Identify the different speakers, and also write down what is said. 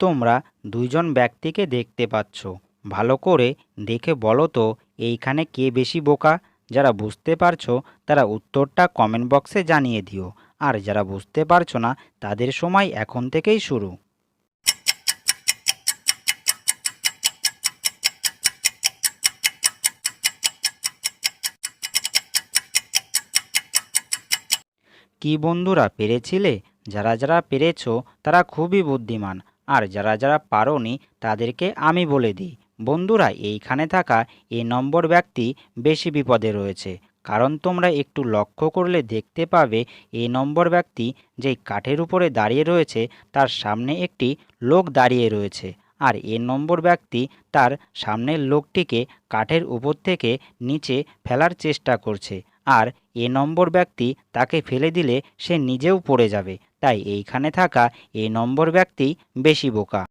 Speaker 1: তোমরা দুইজন ব্যক্তিকে দেখতে পাচ্ছ। ভালো করে দেখে বলো তো এইখানে কে বেশি বোকা। যারা বুঝতে পারছো তারা উত্তরটা কমেন্ট বক্সে জানিয়ে দিও। আর যারা বুঝতে পারছো না তাদের সময় এখন থেকেই শুরু। কি বন্ধুরা, পেরেছিলে? যারা যারা পেরেছো তারা খুবই বুদ্ধিমান। আর যারা যারা পারোনি তাদেরকে আমি বলে দিই, বন্ধুরা এইখানে থাকা নম্বর ব্যক্তি বেশি বিপদে রয়েছে। কারণ তোমরা একটু লক্ষ্য করলে দেখতে পাবে নম্বর ব্যক্তি যেই কাঠের উপরে দাঁড়িয়ে রয়েছে তার সামনে একটি লোক দাঁড়িয়ে রয়েছে। আর নম্বর ব্যক্তি তার সামনের লোকটিকে কাঠের উপর থেকে নিচে ফেলার চেষ্টা করছে। আর নম্বর ব্যক্তি তাকে ফেলে দিলে সে নিজেও পড়ে যাবে। তাই এইখানে থাকা নম্বর ব্যক্তি বেশি বোকা।